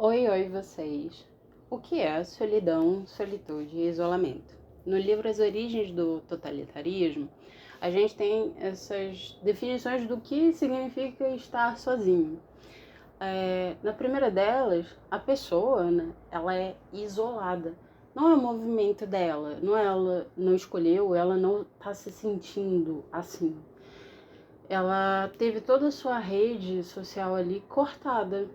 Oi, oi vocês! O que é solidão, solitude e isolamento? No livro As Origens do Totalitarismo, a gente tem essas definições do que significa estar sozinho. Na primeira delas, a pessoa, né, ela é isolada. Não é o movimento dela, não é ela não escolheu, ela não está se sentindo assim. Ela teve toda a sua rede social ali cortada.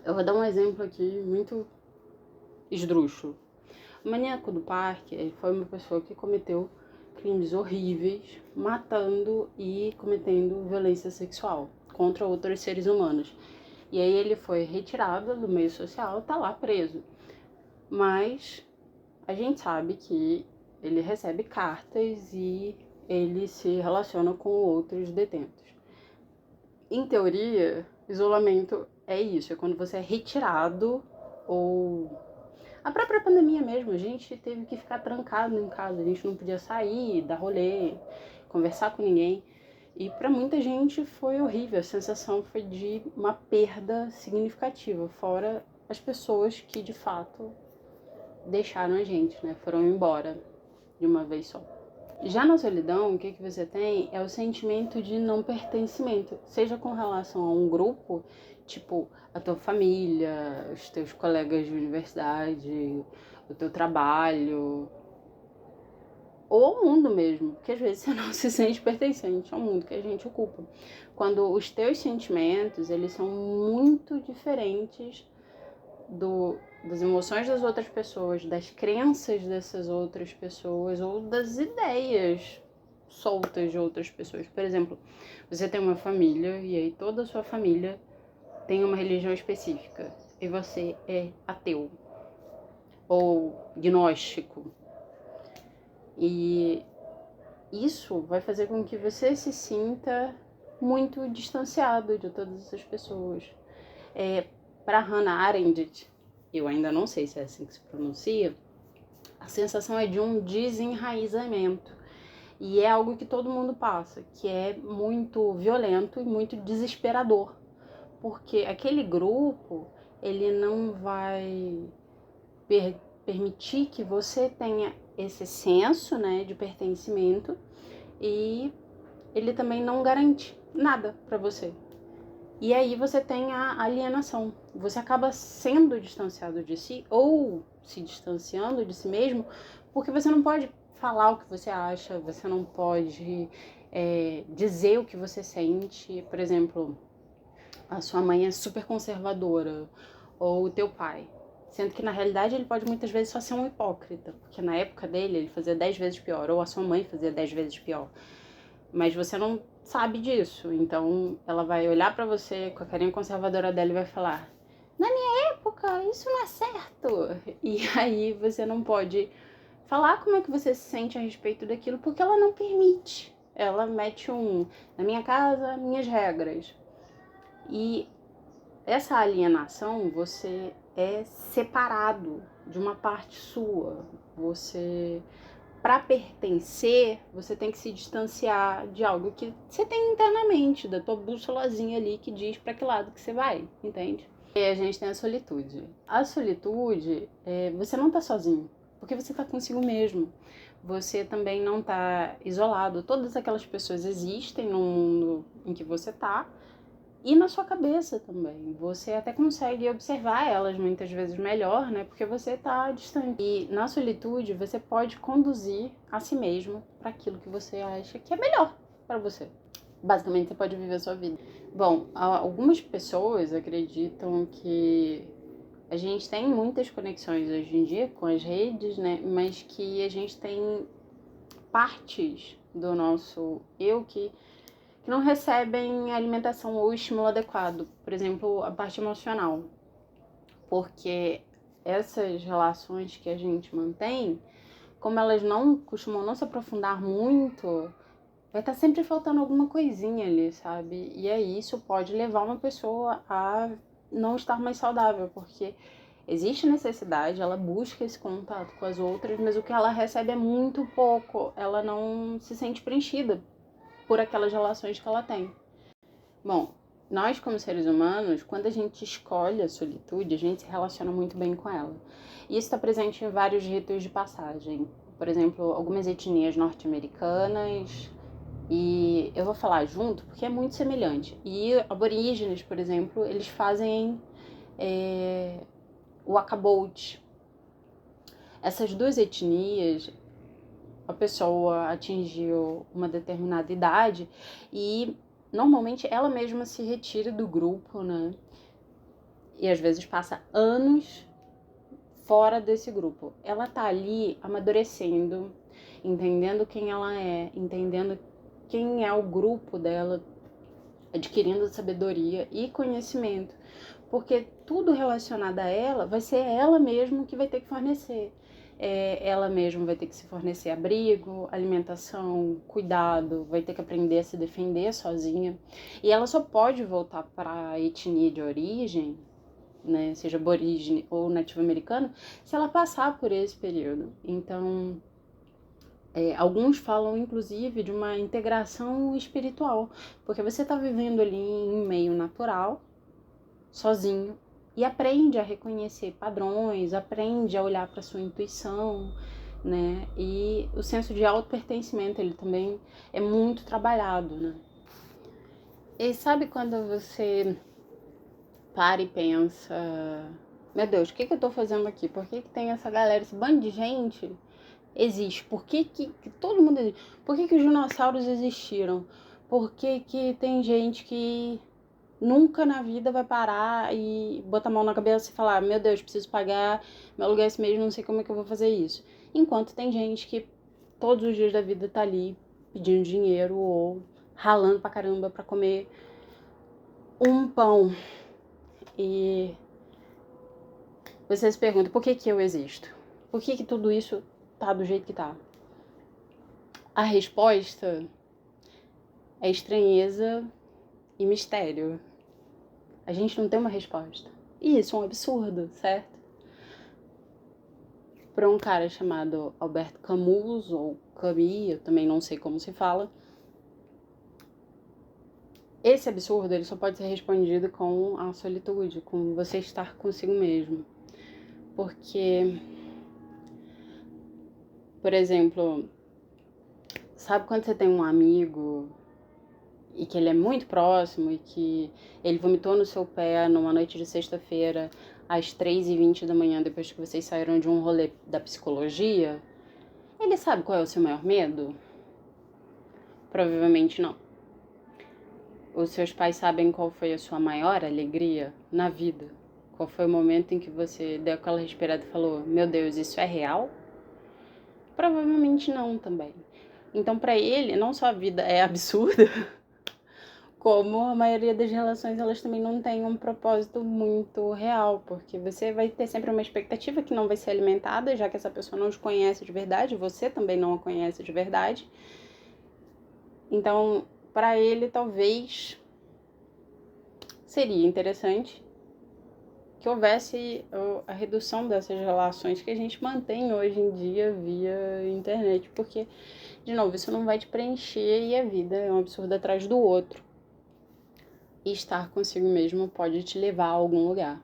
Eu vou dar um exemplo aqui muito esdrúxulo. O maníaco do parque foi uma pessoa que cometeu crimes horríveis, matando e cometendo violência sexual contra outros seres humanos. E aí ele foi retirado do meio social, tá lá preso. Mas a gente sabe que ele recebe cartas e ele se relaciona com outros detentos. Em teoria, isolamento é isso, é quando você é retirado ou a própria pandemia mesmo, a gente teve que ficar trancado em casa, a gente não podia sair, dar rolê, conversar com ninguém. E para muita gente foi horrível, a sensação foi de uma perda significativa, fora as pessoas que de fato deixaram a gente, né? Foram embora de uma vez só. Já na solidão, o que você tem é o sentimento de não pertencimento, seja com relação a um grupo, tipo a tua família, os teus colegas de universidade, o teu trabalho, ou ao mundo mesmo, porque às vezes você não se sente pertencente ao mundo que a gente ocupa. Quando os teus sentimentos, eles são muito diferentes das emoções das outras pessoas, das crenças dessas outras pessoas ou das ideias soltas de outras pessoas. Por exemplo, você tem uma família e aí toda a sua família tem uma religião específica e você é ateu ou gnóstico. E isso vai fazer com que você se sinta muito distanciado de todas essas pessoas. Para Hannah Arendt, eu ainda não sei se é assim que se pronuncia, a sensação é de um desenraizamento. E é algo que todo mundo passa, que é muito violento e muito desesperador. Porque aquele grupo, ele não vai permitir que você tenha esse senso, né, de pertencimento, e ele também não garante nada para você. E aí você tem a alienação. Você acaba sendo distanciado de si ou se distanciando de si mesmo, porque você não pode falar o que você acha, você não pode dizer o que você sente. Por exemplo, a sua mãe é super conservadora, ou o teu pai. Sendo que na realidade ele pode muitas vezes só ser um hipócrita, porque na época dele ele fazia 10 vezes pior, ou a sua mãe fazia 10 vezes pior. Mas você não sabe disso, então ela vai olhar pra você com a carinha conservadora dela e vai falar: na minha época isso não é certo. E aí você não pode falar como é que você se sente a respeito daquilo, porque ela não permite. Ela mete na minha casa, minhas regras. E essa alienação, você é separado de uma parte sua. Você, para pertencer, você tem que se distanciar de algo que você tem internamente, da tua bússolazinha ali que diz para que lado que você vai, entende? E a gente tem a solitude. A solitude, você não tá sozinho, porque você tá consigo mesmo. Você também não tá isolado. Todas aquelas pessoas existem no mundo em que você tá, e na sua cabeça também. Você até consegue observar elas muitas vezes melhor, né? Porque você está distante. E na solitude você pode conduzir a si mesmo para aquilo que você acha que é melhor para você. Basicamente você pode viver a sua vida. Bom, algumas pessoas acreditam que a gente tem muitas conexões hoje em dia com as redes, né? Mas que a gente tem partes do nosso eu que não recebem alimentação ou estímulo adequado, por exemplo, a parte emocional, porque essas relações que a gente mantém, como elas não costumam não se aprofundar muito, vai estar sempre faltando alguma coisinha ali, sabe? E aí isso pode levar uma pessoa a não estar mais saudável, porque existe necessidade, ela busca esse contato com as outras, mas o que ela recebe é muito pouco, ela não se sente preenchida por aquelas relações que ela tem. Bom, nós como seres humanos, quando a gente escolhe a solitude, a gente se relaciona muito bem com ela. E isso está presente em vários ritos de passagem. Por exemplo, algumas etnias norte-americanas, e eu vou falar junto porque é muito semelhante. E aborígenes, por exemplo, eles fazem o Akabout. Essas duas etnias, a pessoa atingiu uma determinada idade e normalmente ela mesma se retira do grupo, né? E às vezes passa anos fora desse grupo. Ela tá ali amadurecendo, entendendo quem ela é, entendendo quem é o grupo dela, adquirindo sabedoria e conhecimento. Porque tudo relacionado a ela vai ser ela mesma que vai ter que fornecer. Ela mesma vai ter que se fornecer abrigo, alimentação, cuidado, vai ter que aprender a se defender sozinha. E ela só pode voltar para a etnia de origem, né, seja aborígene ou nativo americano, se ela passar por esse período. Então, alguns falam, inclusive, de uma integração espiritual, porque você está vivendo ali em meio natural, sozinho, e aprende a reconhecer padrões, aprende a olhar para sua intuição, né? E o senso de autopertencimento, ele também é muito trabalhado, né? E sabe quando você para e pensa, meu Deus, o que eu tô fazendo aqui? Por que tem essa galera, esse bando de gente existe? Por que todo mundo existe? Por que os dinossauros existiram? Por que tem gente que nunca na vida vai parar e botar a mão na cabeça e falar, meu Deus, preciso pagar meu aluguel esse mês, não sei como é que eu vou fazer isso. Enquanto tem gente que todos os dias da vida tá ali pedindo dinheiro ou ralando pra caramba pra comer um pão. E você se pergunta, por que eu existo? Por que tudo isso tá do jeito que tá? A resposta é estranheza e mistério. A gente não tem uma resposta. E isso é um absurdo, certo? Para um cara chamado Albert Camus, ou Camus, eu também não sei como se fala, esse absurdo ele só pode ser respondido com a solitude, com você estar consigo mesmo. Porque, por exemplo, sabe quando você tem um amigo e que ele é muito próximo e que ele vomitou no seu pé numa noite de sexta-feira às 3h20 da manhã, depois que vocês saíram de um rolê da psicologia? Ele sabe qual é o seu maior medo? Provavelmente não. Os seus pais sabem qual foi a sua maior alegria na vida? Qual foi o momento em que você deu aquela respirada e falou, meu Deus, isso é real? Provavelmente não também. Então, para ele, não só a vida é absurda, como a maioria das relações, elas também não têm um propósito muito real, porque você vai ter sempre uma expectativa que não vai ser alimentada, já que essa pessoa não te conhece de verdade, você também não a conhece de verdade. Então, para ele, talvez seria interessante que houvesse a redução dessas relações que a gente mantém hoje em dia via internet, porque, de novo, isso não vai te preencher e a vida é um absurdo atrás do outro. E estar consigo mesmo pode te levar a algum lugar.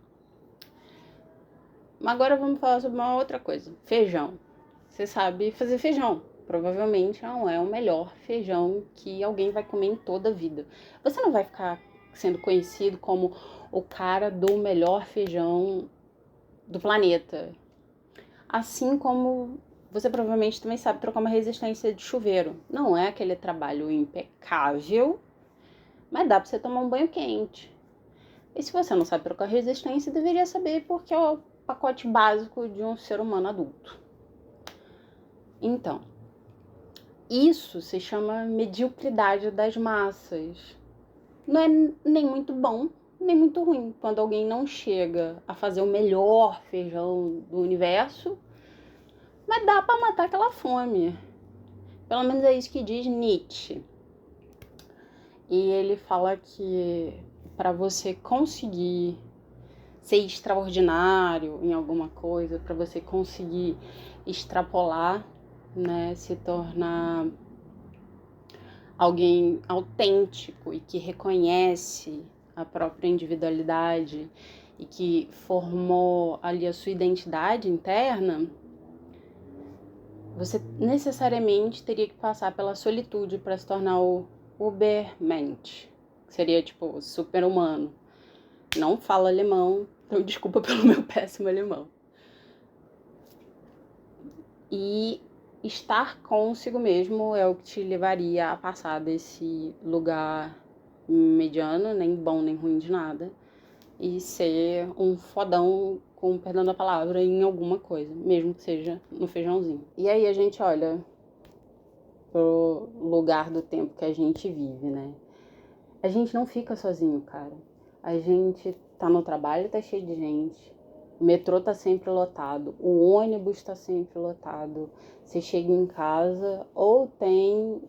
Mas agora vamos falar sobre uma outra coisa. Feijão. Você sabe fazer feijão. Provavelmente não é o melhor feijão que alguém vai comer em toda a vida. Você não vai ficar sendo conhecido como o cara do melhor feijão do planeta. Assim como você provavelmente também sabe trocar uma resistência de chuveiro. Não é aquele trabalho impecável, mas dá pra você tomar um banho quente. E se você não sabe trocar resistência, deveria saber porque é o pacote básico de um ser humano adulto. Então, isso se chama mediocridade das massas. Não é nem muito bom, nem muito ruim. Quando alguém não chega a fazer o melhor feijão do universo, mas dá pra matar aquela fome. Pelo menos é isso que diz Nietzsche. E ele fala que para você conseguir ser extraordinário em alguma coisa, para você conseguir extrapolar, né, se tornar alguém autêntico e que reconhece a própria individualidade e que formou ali a sua identidade interna, você necessariamente teria que passar pela solitude para se tornar o Ubermensch, que seria tipo super-humano. Não falo alemão, então desculpa pelo meu péssimo alemão. E estar consigo mesmo é o que te levaria a passar desse lugar mediano, nem bom nem ruim de nada, e ser um fodão, com perdão da palavra, em alguma coisa, mesmo que seja no feijãozinho. E aí a gente olha pro lugar do tempo que a gente vive, né? A gente não fica sozinho, cara. A gente tá no trabalho, tá cheio de gente. O metrô tá sempre lotado. O ônibus tá sempre lotado. Você chega em casa ou tem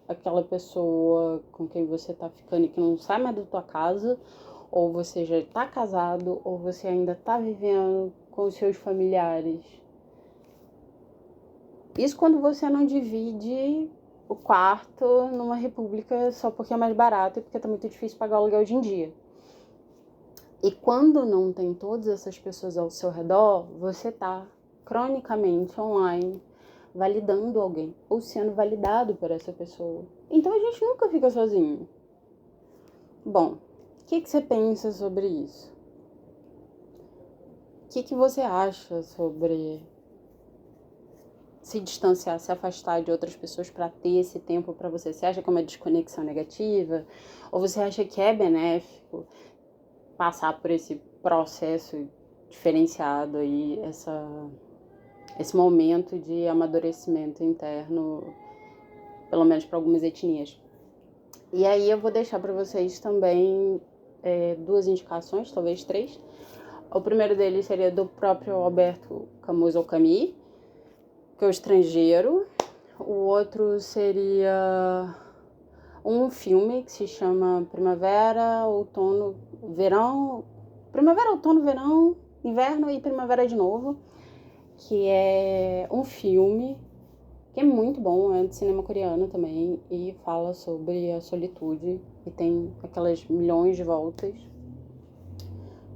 aquela pessoa com quem você tá ficando e que não sai mais da tua casa, ou você já tá casado, ou você ainda tá vivendo com os seus familiares. Isso quando você não divide o quarto numa república só porque é mais barato e porque tá muito difícil pagar o aluguel hoje em dia. E quando não tem todas essas pessoas ao seu redor, você tá cronicamente online validando alguém ou sendo validado por essa pessoa. Então a gente nunca fica sozinho. Bom, o que você pensa sobre isso? O que você acha sobre se distanciar, se afastar de outras pessoas para ter esse tempo para você? Você acha que é uma desconexão negativa? Ou você acha que é benéfico passar por esse processo diferenciado aí, esse momento de amadurecimento interno, pelo menos para algumas etnias? E aí eu vou deixar para vocês também duas indicações, talvez três. O primeiro deles seria do próprio Alberto Camus ou Camus, que é o Estrangeiro. O outro seria um filme que se chama Primavera, Outono, Verão... Primavera, Outono, Verão, Inverno e Primavera de novo, que é um filme que é muito bom, é de cinema coreano também, e fala sobre a solitude, e tem aquelas milhões de voltas,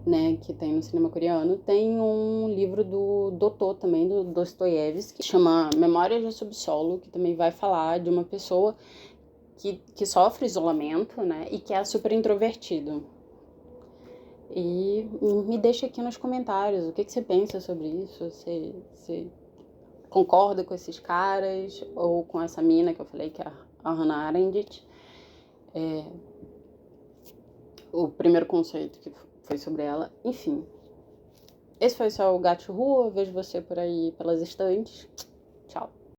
né, que tem no cinema coreano. Tem um livro do Doutor também, do Dostoiévski, que chama Memórias do Subsolo, que também vai falar de uma pessoa que sofre isolamento, né, e que é super introvertido. E me deixa aqui nos comentários o que você pensa sobre isso, se concorda com esses caras ou com essa mina que eu falei, que é a Hannah Arendt. O primeiro conceito que foi sobre ela. Enfim, esse foi só o Gato Rua. Vejo você por aí pelas estantes. Tchau.